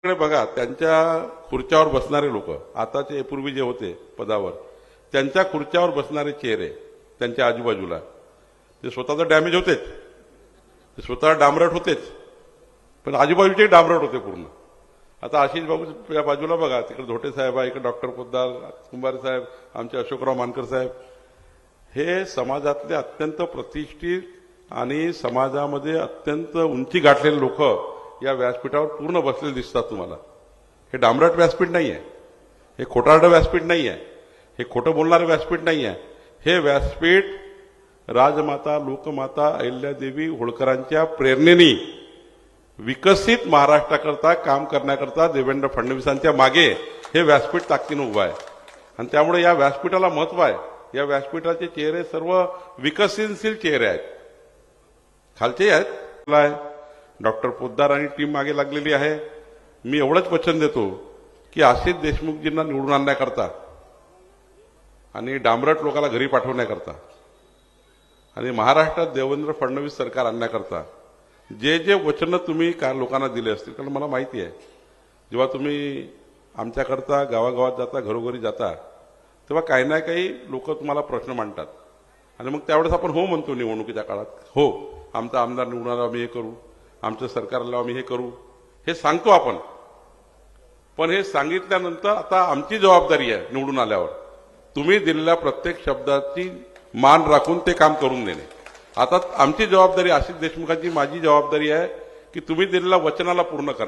इकडे बघा, त्यांच्या खुर्च्यावर बसणारे लोक, आताचे पूर्वी जे होते पदावर, त्यांच्या खुर्च्यावर बसणारे चेहरे त्यांच्या आजूबाजूला ते स्वतः तर डॅमेज होतेच, ते स्वतः डांबरट होतेच, पण आजूबाजूचे डांबरट होते पूर्ण. आता आशिष बाबू या बाजूला बघा, तिकडे धोटे साहेब आहे, इकडे डॉक्टर पोद्दार, कुंभारे साहेब, आमचे अशोकराव मानकर साहेब, हे समाजातले अत्यंत प्रतिष्ठित आणि समाजामध्ये अत्यंत उंची गाठलेले लोक या व्यासपीठावर पूर्ण बसलेले दिसतात तुम्हाला. हे डांबरट व्यासपीठ नाही आहे, हे खोटारडं व्यासपीठ नाही आहे, हे खोटं बोलणारं व्यासपीठ नाही आहे. हे व्यासपीठ राजमाता लोकमाता अहिल्यादेवी होळकरांच्या प्रेरणेने विकसित महाराष्ट्राकरता काम करण्याकरता देवेंद्र फडणवीसांच्या मागे हे व्यासपीठ ताकदीनं उभं आहे. आणि त्यामुळे या व्यासपीठाला महत्व आहे. या व्यासपीठाचे चेहरे सर्व विकसनशील चेहरे आहेत, खालचे आहेत. डॉक्टर पोद्दार आणि टीम मागे लागलेली आहे. मी एवढंच वचन देतो की आशिष देशमुखजींना निवडून आणण्याकरता आणि डांबरट लोकांना घरी पाठवण्याकरता आणि महाराष्ट्रात देवेंद्र फडणवीस सरकार आणण्याकरता जे जे वचनं तुम्ही लोकांना दिले असतील, कारण मला माहिती आहे जेव्हा तुम्ही आमच्याकरता गावागावात जाता, घरोघरी जाता, तेव्हा काही ना काही लोक तुम्हाला प्रश्न मांडतात आणि मग त्यावेळेस आपण हो म्हणतो निवडणुकीच्या काळात, हो आमचा आमदार निवडून आला आम्ही हे करू, आमचं सरकारला आम्ही हे करू, हे सांगतो आपण. पण हे सांगितल्यानंतर आता आमची जबाबदारी आहे निवडून आल्यावर तुम्ही दिलेल्या प्रत्येक शब्दाची मान राखून ते काम करून देणे. आता आमची जबाबदारी, आशिष देशमुखांची माझी जबाबदारी आहे की तुम्ही दिलेल्या वचनाला पूर्ण करा.